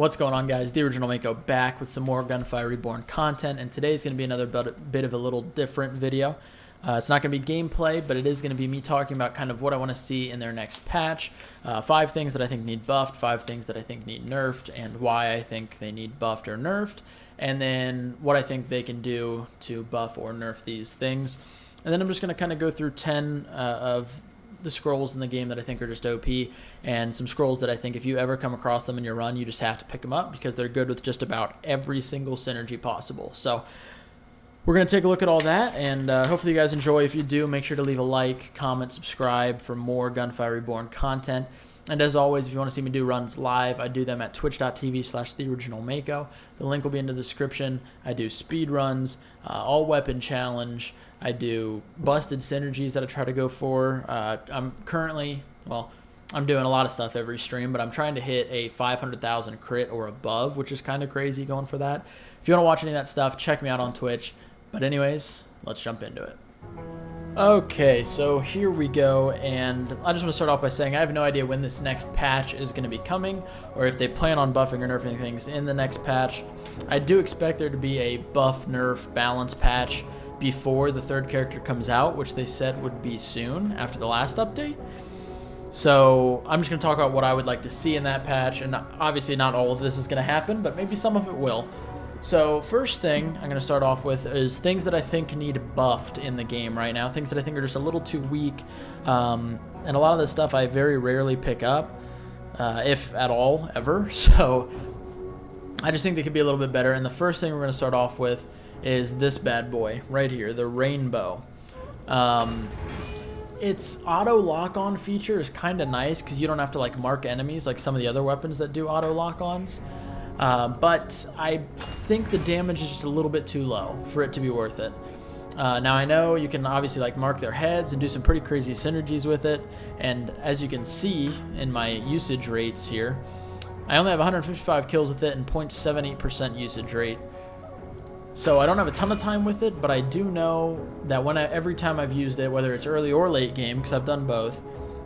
What's going on, guys? The original Mako back with some more Gunfire Reborn content, and today's going to be another bit of a little different video. It's not going to be gameplay, but it is going to be me talking about kind of what I want to see in their next patch. 5 things that I think need buffed, 5 things that I think need nerfed, and why I think they need buffed or nerfed, and then what I think they can do to buff or nerf these things. And then I'm just going to kind of go through 10 of the scrolls in the game that I think are just OP, and some scrolls that I think if you ever come across them in your run, you just have to pick them up because they're good with just about every single synergy possible. So we're going to take a look at all that, and hopefully you guys enjoy. If you do, make sure to leave a like, comment, subscribe for more Gunfire Reborn content. And as always, if you want to see me do runs live, I do them at twitch.tv/theoriginalmako. The link will be in the description. I do speed runs, all weapon challenge. I do busted synergies that I try to go for. I'm doing a lot of stuff every stream, but I'm trying to hit a 500,000 crit or above, which is kind of crazy going for that. If you want to watch any of that stuff, check me out on Twitch. But anyways, let's jump into it. Okay, so here we go, and I just want to start off by saying I have no idea when this next patch is going to be coming, or if they plan on buffing or nerfing things in the next patch. I do expect there to be a buff, nerf, balance patch before the third character comes out, which they said would be soon after the last update. So I'm just going to talk about what I would like to see in that patch, and obviously not all of this is going to happen, but maybe some of it will. So first thing I'm going to start off with is things that I think need buffed in the game right now, things that I think are just a little too weak, and a lot of this stuff I very rarely pick up, if at all, ever. So I just think they could be a little bit better, and the first thing we're going to start off with is this bad boy right here, the rainbow. Its auto lock-on feature is kind of nice because you don't have to like mark enemies like some of the other weapons that do auto lock-ons. But I think the damage is just a little bit too low for it to be worth it. Now I know you can obviously like mark their heads and do some pretty crazy synergies with it, and as you can see in my usage rates here, I only have 155 kills with it and 0.78% usage rate. So I don't have a ton of time with it, but I do know that every time I've used it, whether it's early or late game, because I've done both,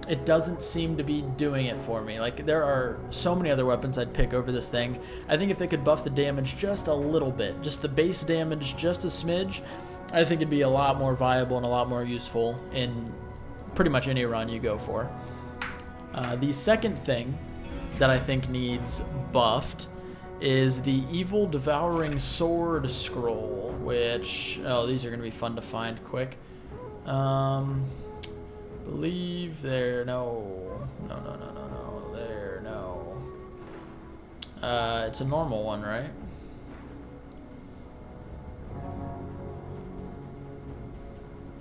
it doesn't seem to be doing it for me. Like, there are so many other weapons I'd pick over this thing. I think if they could buff the damage just a little bit, just the base damage just a smidge, I think it'd be a lot more viable and a lot more useful in pretty much any run you go for. The second thing that I think needs buffed is the Evil Devouring Sword scroll, which, oh, these are going to be fun to find quick. Believe there, no, it's a normal one, right?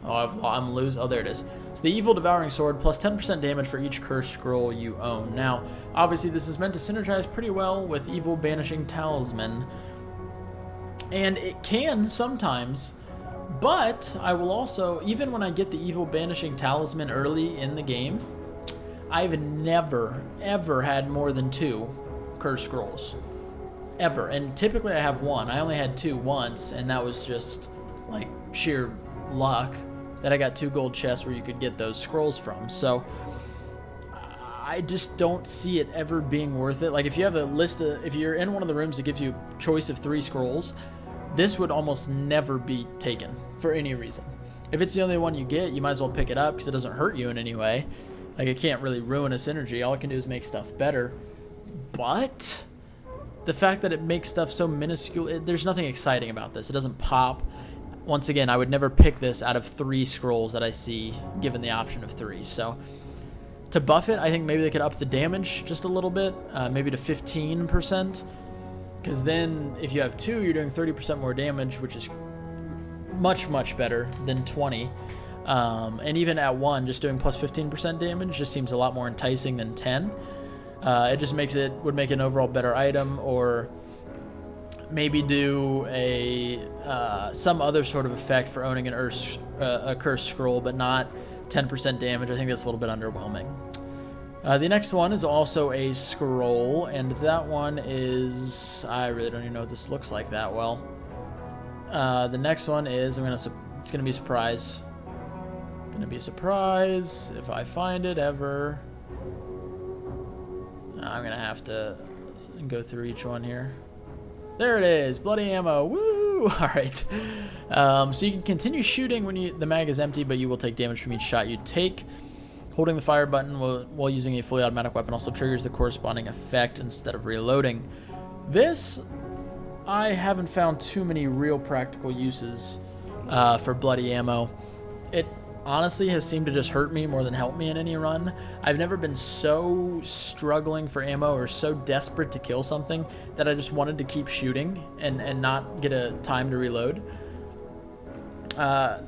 Oh, there it is. It's the Evil Devouring Sword, plus 10% damage for each cursed scroll you own. Now, obviously this is meant to synergize pretty well with Evil Banishing Talisman, and it can sometimes, but I will also, even when I get the Evil Banishing Talisman early in the game, I've never, ever had more than 2 cursed scrolls. Ever. And typically I have 1. I only had 2 once, and that was just like sheer luck that I got 2 gold chests where you could get those scrolls from. So I just don't see it ever being worth it. Like, if you have a list of, if you're in one of the rooms that gives you a choice of 3 scrolls, this would almost never be taken for any reason. If it's the only one you get, you might as well pick it up because it doesn't hurt you in any way. Like, it can't really ruin a synergy. All it can do is make stuff better. But the fact that it makes stuff so minuscule, there's nothing exciting about this. It doesn't pop. Once again, I would never pick this out of 3 scrolls that I see given the option of 3. So to buff it, I think maybe they could up the damage just a little bit, maybe to 15%. Because then if you have 2, you're doing 30% more damage, which is much, much better than 20. And even at 1, just doing plus 15% damage just seems a lot more enticing than 10. It just would make an overall better item, or maybe do some other sort of effect for owning a cursed scroll, but not 10% damage. I think that's a little bit underwhelming. The next one is also a scroll, and that one is, I really don't even know what this looks like that well. The next one is, it's gonna be a surprise. Gonna be a surprise if I find it ever. I'm gonna have to and go through each one here. There it is, bloody ammo. Woo! All right. So you can continue shooting when the mag is empty, but you will take damage from each shot you take. Holding the fire button while using a fully automatic weapon also triggers the corresponding effect instead of reloading. This, I haven't found too many real practical uses for bloody ammo. It honestly has seemed to just hurt me more than help me in any run. I've never been so struggling for ammo or so desperate to kill something that I just wanted to keep shooting and not get a time to reload.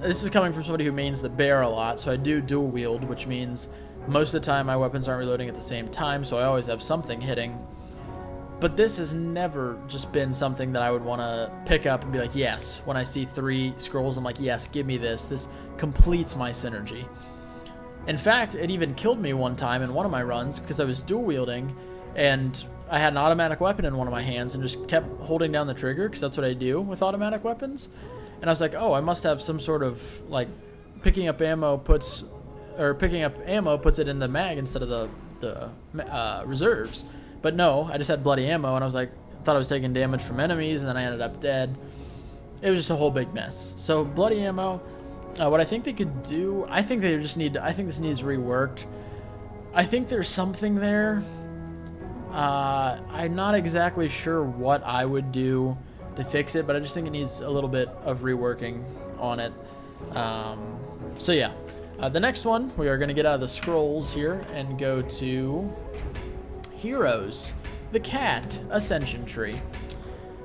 This is coming from somebody who mains the bear a lot, so I do dual wield, which means most of the time my weapons aren't reloading at the same time, so I always have something hitting. But this has never just been something that I would want to pick up and be like, yes. When I see 3 scrolls, I'm like, yes, give me this. This completes my synergy. In fact, it even killed me one time in one of my runs because I was dual wielding and I had an automatic weapon in one of my hands and just kept holding down the trigger because that's what I do with automatic weapons. And I was like, oh, I must have some sort of, like, picking up ammo puts it in the mag instead of the reserves. But no, I just had bloody ammo, and I was like, thought I was taking damage from enemies, and then I ended up dead. It was just a whole big mess. So bloody ammo, what I think they could do, I think this needs reworked. I think there's something there. I'm not exactly sure what I would do to fix it, but I just think it needs a little bit of reworking on it. So yeah, the next one, we are going to get out of the scrolls here and go to Heroes, the Cat Ascension Tree.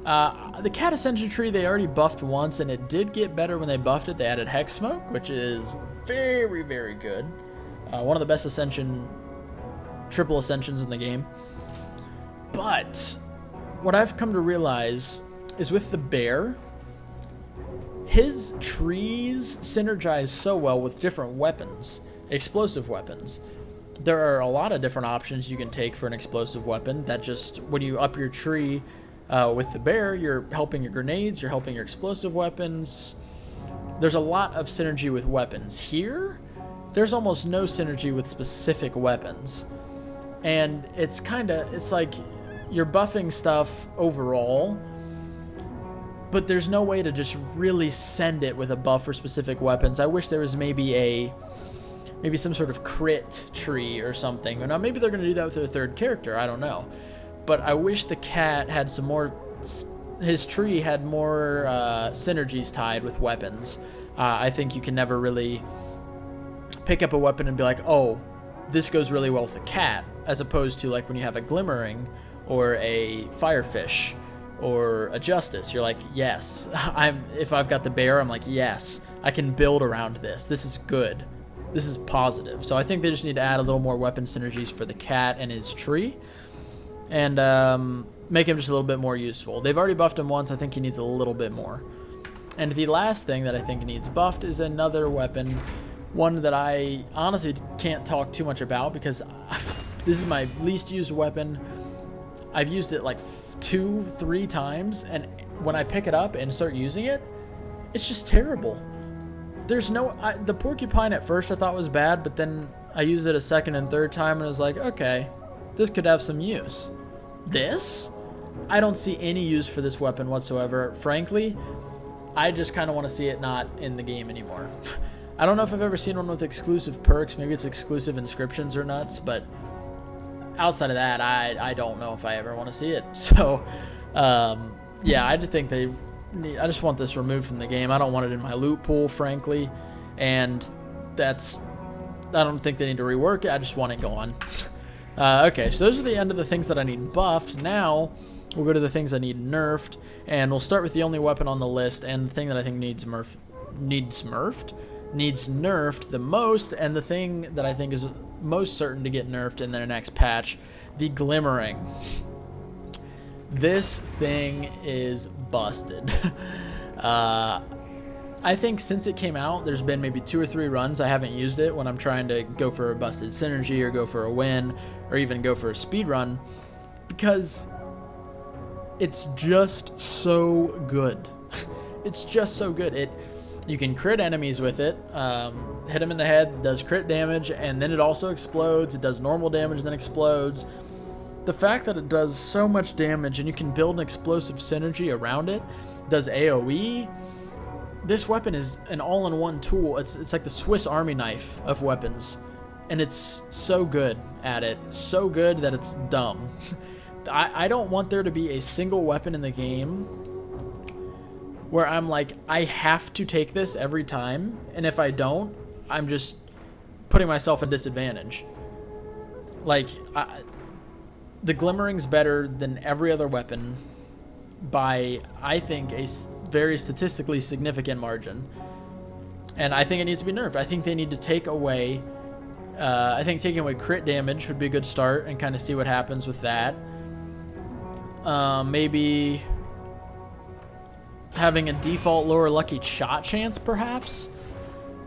The Cat Ascension Tree, they already buffed once, and it did get better when they buffed it. They added Hex Smoke, which is very, very good. One of the best triple ascensions in the game. But what I've come to realize is with the bear, his trees synergize so well with different weapons, explosive weapons. There are a lot of different options you can take for an explosive weapon that just, when you up your tree with the bear, you're helping your grenades, you're helping your explosive weapons. There's a lot of synergy with weapons. Here, there's almost no synergy with specific weapons. And it's like you're buffing stuff overall, but there's no way to just really send it with a buff for specific weapons. I wish there was maybe some sort of crit tree or something. Now, maybe they're going to do that with their third character. I don't know. But I wish the cat had some more... His tree had more synergies tied with weapons. I think you can never really pick up a weapon and be like, oh, this goes really well with the cat, as opposed to like when you have a Glimmering or a Firefish or a Justice. You're like, yes. If I've got the bear, I'm like, yes, I can build around this. This is good. This is positive. So I think they just need to add a little more weapon synergies for the cat and his tree, and make him just a little bit more useful. They've already buffed him once. I think he needs a little bit more. And the last thing that I think needs buffed is another weapon, one that I honestly can't talk too much about because this is my least used weapon. I've used it like 2-3 times, and when I pick it up and start using it, it's just terrible. There's the porcupine at first I thought was bad, but then I used it a second and third time and I was like, okay, this could have some use. This? I don't see any use for this weapon whatsoever. Frankly, I just kind of want to see it not in the game anymore. I don't know if I've ever seen one with exclusive perks. Maybe it's exclusive inscriptions or nuts, but outside of that, I don't know if I ever want to see it. So, yeah, I just think I just want this removed from the game. I don't want it in my loot pool, frankly, and I don't think they need to rework it. I just want it gone. Okay, so those are the end of the things that I need buffed. Now we'll go to the things I need nerfed, and we'll start with the only weapon on the list and the thing that I think needs nerfed the most, and the thing that I think is most certain to get nerfed in their next patch, the Glimmering. This thing is busted. I think since it came out, there's been maybe 2 or 3 runs I haven't used it when I'm trying to go for a busted synergy or go for a win or even go for a speed run, because it's just so good. It's just so good. You can crit enemies with it, hit them in the head, does crit damage, and then it also explodes. It does normal damage, then explodes. the fact that it does so much damage and you can build an explosive synergy around it, does AoE. This weapon is an all-in-one tool. It's like the Swiss Army knife of weapons, and it's so good at it. It's so good that it's dumb. I don't want there to be a single weapon in the game where I'm like, I have to take this every time, and if I don't, I'm just putting myself at disadvantage. Like, the Glimmering's better than every other weapon by, I think, a very statistically significant margin. And I think it needs to be nerfed. I think they need to take away, I think taking away crit damage would be a good start and kind of see what happens with that. Maybe having a default lower lucky shot chance, perhaps.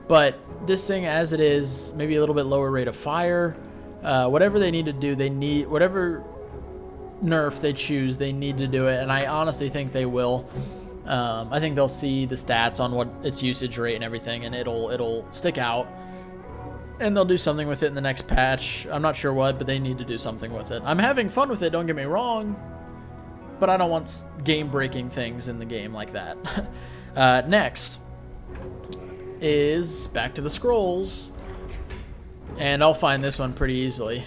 But this thing as it is, maybe a little bit lower rate of fire. Whatever they need to do, whatever nerf they choose, they need to do it, and I honestly think they will. I think they'll see the stats on what its usage rate and everything, and it'll stick out, and they'll do something with it in the next patch. I'm not sure what, but they need to do something with it. I'm having fun with it, don't get me wrong, but I don't want game-breaking things in the game like that. Next is back to the scrolls. And I'll find this one pretty easily.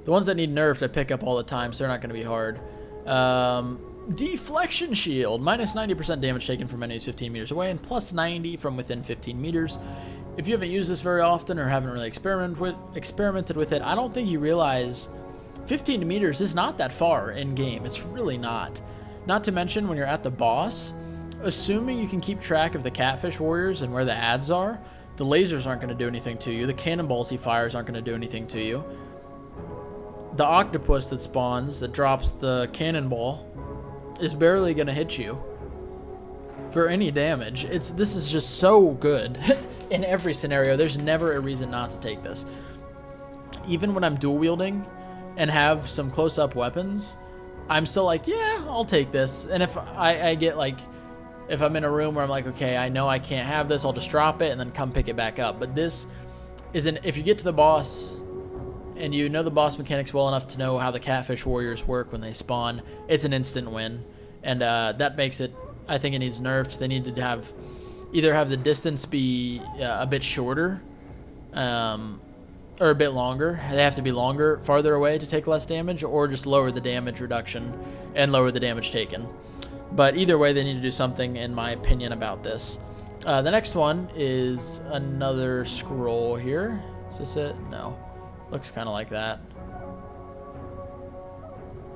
The ones that need nerfed I pick up all the time, so they're not going to be hard. Deflection Shield. Minus 90% damage taken from enemies 15 meters away, and plus 90 from within 15 meters. If you haven't used this very often or haven't really experimented with it, I don't think you realize 15 meters is not that far in-game. It's really not. Not to mention, when you're at the boss, assuming you can keep track of the catfish warriors and where the ads are, the lasers aren't going to do anything to you. The cannonballs he fires aren't going to do anything to you. The octopus that spawns, that drops the cannonball, is barely going to hit you for any damage. This is just so good in every scenario. There's never a reason not to take this. Even when I'm dual wielding and have some close-up weapons, I'm still like, yeah, I'll take this. And if I get like, if I'm in a room where I'm like, okay, I know I can't have this, I'll just drop it and then come pick it back up. But this isn't, if you get to the boss and you know the boss mechanics well enough to know how the catfish warriors work when they spawn, it's an instant win. And that makes it, I think it needs nerfed. They need to either have the distance be a bit shorter or a bit longer. They have to be longer, farther away to take less damage, or just lower the damage reduction and lower the damage taken. But either way, they need to do something, in my opinion, about this. The next one is another scroll here. Is this it? No. Looks kind of like that,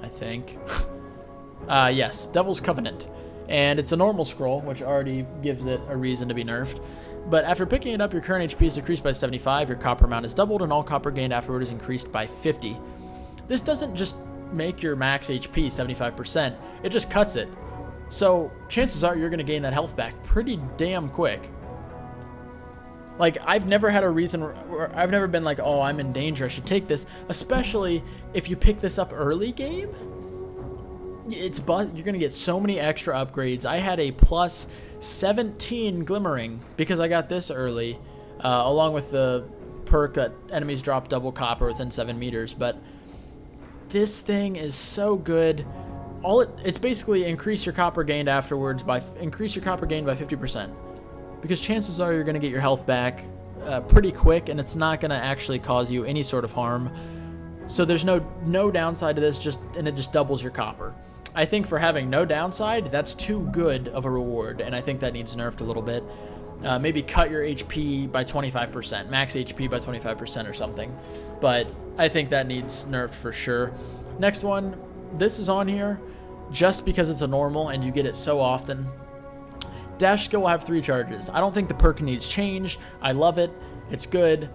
I think. Yes, Devil's Covenant. And it's a normal scroll, which already gives it a reason to be nerfed. But after picking it up, your current HP is decreased by 75, your copper amount is doubled, and all copper gained afterward is increased by 50. This doesn't just make your max HP 75%, it just cuts it. So chances are you're going to gain that health back pretty damn quick. Like, I've never had a reason, where I've never been like, oh, I'm in danger, I should take this. Especially if you pick this up early game, you're going to get so many extra upgrades. I had a plus 17 Glimmering because I got this early, along with the perk that enemies drop double copper within 7 meters. But this thing is so good. It's basically increase your copper gained afterwards by 50%, because chances are you're going to get your health back pretty quick, and it's not going to actually cause you any sort of harm. So there's no downside to this, and it just doubles your copper. I think for having no downside, that's too good of a reward, and I think that needs nerfed a little bit. Maybe cut your HP by 25%, max HP by 25% or something. But I think that needs nerfed for sure. Next one, this is on here just because it's a normal and you get it so often. Dash skill will have 3 charges. I don't think the perk needs changed. I love it. It's good.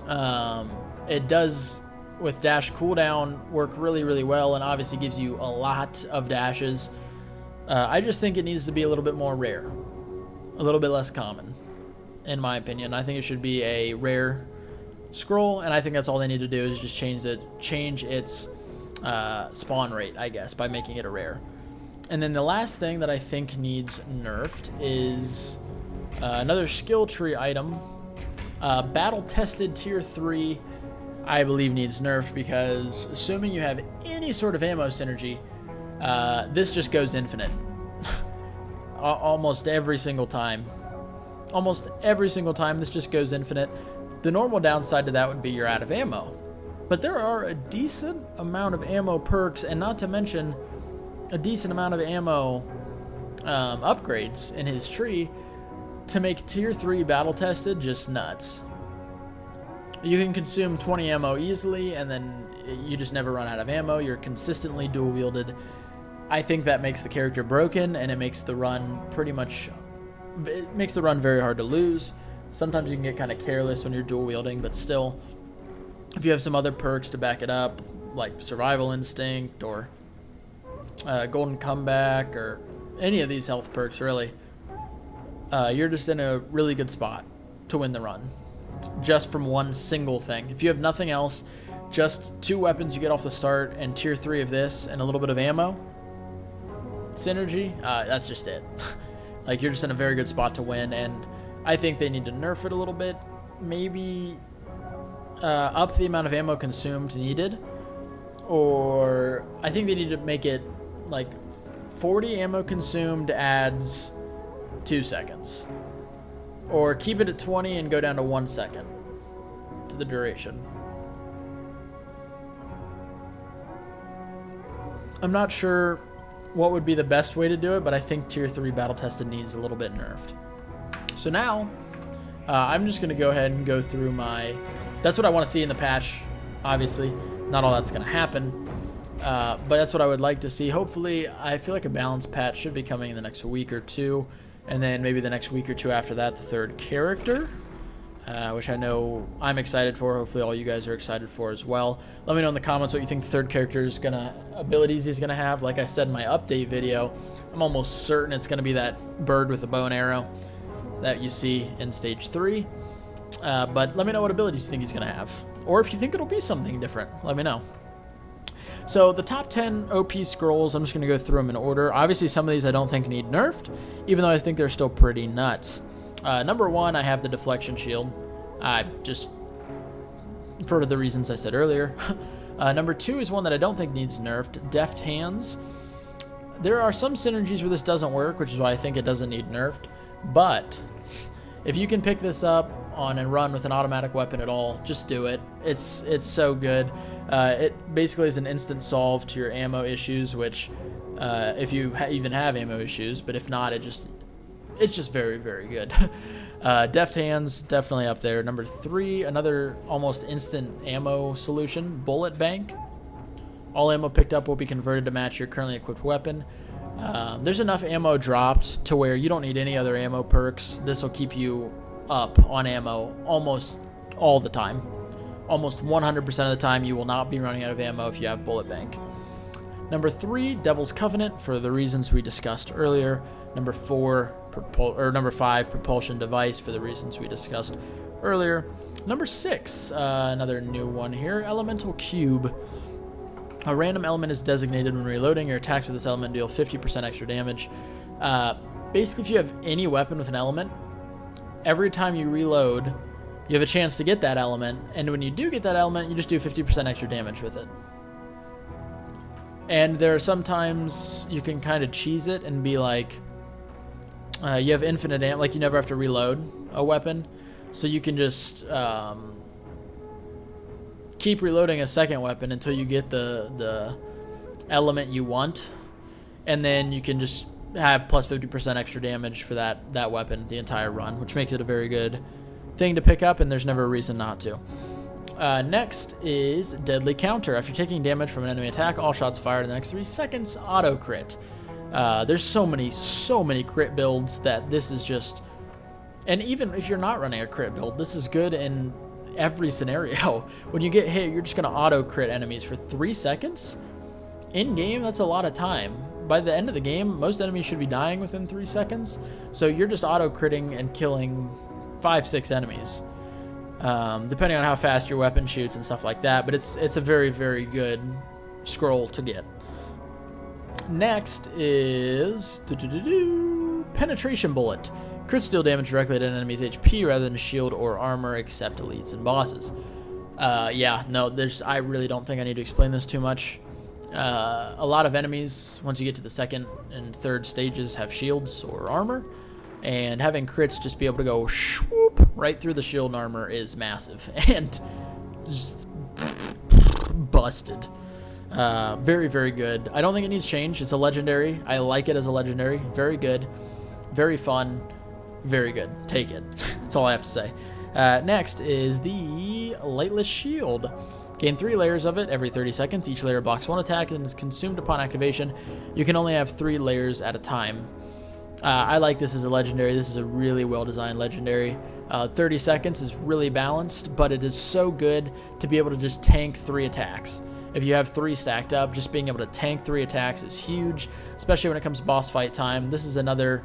It does, with dash cooldown, work really, really well, and obviously gives you a lot of dashes. I just think it needs to be a little bit more rare, a little bit less common, in my opinion. I think it should be a rare scroll, and I think that's all they need to do is just change its spawn rate, I guess, by making it a rare. And then the last thing that I think needs nerfed is another skill tree item, battle tested tier 3. I believe needs nerfed, because assuming you have any sort of ammo synergy, this just goes infinite. Almost every single time. Almost every single time this just goes infinite. The normal downside to that would be you're out of ammo. But there are a decent amount of ammo perks, and not to mention a decent amount of ammo upgrades in his tree to make tier 3 battle tested just nuts. You can consume 20 ammo easily, and then you just never run out of ammo. You're consistently dual wielded. I think that makes the character broken, and it makes the run very hard to lose. Sometimes you can get kind of careless when you're dual wielding, but still, if you have some other perks to back it up, like Survival Instinct or Golden Comeback or any of these health perks, really, you're just in a really good spot to win the run, just from one single thing. If you have nothing else, just 2 weapons you get off the start and tier 3 of this and a little bit of ammo synergy, that's just it. Like, you're just in a very good spot to win, and I think they need to nerf it a little bit. Maybe up the amount of ammo consumed needed, or I think they need to make it like 40 ammo consumed adds 2 seconds, or keep it at 20 and go down to 1 second to the duration. I'm not sure what would be the best way to do it, but I think tier 3 battle tested needs a little bit nerfed. So now I'm just going to go ahead and go through that's what I want to see in the patch. Obviously not all that's going to happen, but that's what I would like to see. Hopefully, I feel like a balanced patch should be coming in the next week or 2, and then maybe the next week or 2 after that, the 3rd character, which I know I'm excited for. Hopefully all you guys are excited for as well. Let me know in the comments what you think the 3rd character's abilities he's gonna have. Like I said in my update video, I'm almost certain it's gonna be that bird with a bow and arrow that you see in stage 3. But let me know what abilities you think he's gonna have, or if you think it'll be something different, let me know. So the top 10 OP scrolls, I'm just gonna go through them in order. Obviously some of these I don't think need nerfed, even though I think they're still pretty nuts. Number 1, I have the deflection shield, just for the reasons I said earlier. Number 2 is one that I don't think needs nerfed, Deft Hands. There are some synergies where this doesn't work, which is why I think it doesn't need nerfed. But if you can pick this up on and run with an automatic weapon at all, just do it. It's so good. It basically is an instant solve to your ammo issues, which if you even have ammo issues, but if not, it's just very, very good. Deft Hands, definitely up there. Number 3, another almost instant ammo solution, Bullet Bank. All ammo picked up will be converted to match your currently equipped weapon. There's enough ammo dropped to where you don't need any other ammo perks. This will keep you up on ammo almost all the time. Almost 100% of the time you will not be running out of ammo if you have Bullet Bank. Number 3, Devil's Covenant, for the reasons we discussed earlier. Number 5, Propulsion Device, for the reasons we discussed earlier. Number 6, another new one here, Elemental Cube. A random element is designated when reloading. Your attacks with this element deal 50% extra damage. Basically, if you have any weapon with an element, every time you reload, you have a chance to get that element, and when you do get that element, you just do 50% extra damage with it. And there are sometimes you can kind of cheese it and be like, you have infinite ammo, like you never have to reload a weapon, so you can just keep reloading a second weapon until you get the element you want, and then you can just have plus 50% extra damage for that weapon the entire run, which makes it a very good thing to pick up, and there's never a reason not to. Next is Deadly Counter. After taking damage from an enemy attack, all shots fired in the next 3 seconds auto crit. There's so many crit builds that this is just, and even if you're not running a crit build, this is good in every scenario. When you get hit, you're just gonna auto crit enemies for 3 seconds. In game, that's a lot of time. By the end of the game, most enemies should be dying within 3 seconds. So you're just auto critting and killing 5-6 enemies, depending on how fast your weapon shoots and stuff like that. But it's a very, very good scroll to get. Next is Penetration Bullet. Crits deal damage directly at an enemy's HP rather than shield or armor, except elites and bosses. Yeah, no, I really don't think I need to explain this too much. A lot of enemies, once you get to the second and third stages, have shields or armor, and having crits just be able to go swoop right through the shield and armor is massive, and just busted. Very, very good. I don't think it needs change. It's a legendary. I like it as a legendary. Very good. Very fun. Very good. Take it. That's all I have to say. Next is the Lightless Shield. Gain 3 layers of it every 30 seconds. Each layer blocks 1 attack and is consumed upon activation. You can only have 3 layers at a time. I like this as a legendary. This is a really well-designed legendary. 30 seconds is really balanced, but it is so good to be able to just tank 3 attacks. If you have 3 stacked up, just being able to tank 3 attacks is huge, especially when it comes to boss fight time. This is another,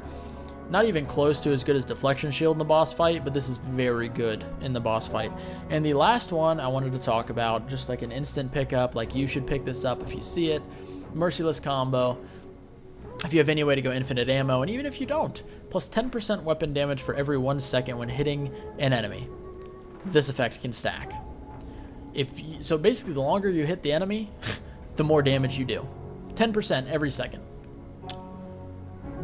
not even close to as good as Deflection Shield in the boss fight, but this is very good in the boss fight. And the last one I wanted to talk about, just like an instant pickup, like you should pick this up if you see it, Merciless Combo. If you have any way to go infinite ammo, and even if you don't, plus 10% weapon damage for every 1 second when hitting an enemy. This effect can stack. So basically, the longer you hit the enemy, the more damage you do. 10% every second.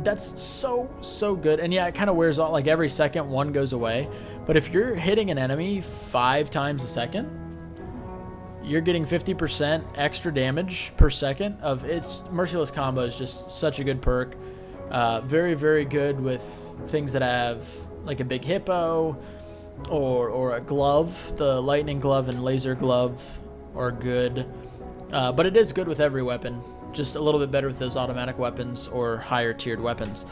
That's so good. And yeah, it kind of wears off. Like every second, 1 goes away. But if you're hitting an enemy 5 times a second, you're getting 50% extra damage per second. Merciless Combo is just such a good perk. Very, very good with things that have like a big hippo or a glove. The lightning glove and laser glove are good. But it is good with every weapon. Just a little bit better with those automatic weapons or higher tiered weapons.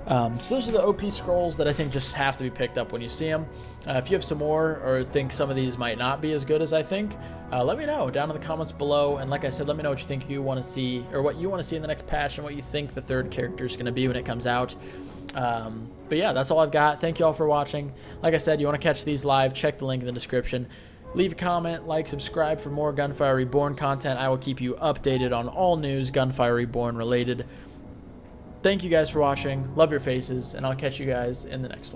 So those are the OP scrolls that I think just have to be picked up when you see them. If you have some more or think some of these might not be as good as I think, let me know down in the comments below. And like I said, let me know what you think you want to see, or what you want to see in the next patch, and what you think the third character is going to be when it comes out. But yeah, that's all I've got. Thank you all for watching. Like I said, you want to catch these live, check the link in the description. Leave a comment, like, subscribe for more Gunfire Reborn content. I will keep you updated on all news Gunfire Reborn related. Thank you guys for watching. Love your faces, and I'll catch you guys in the next one.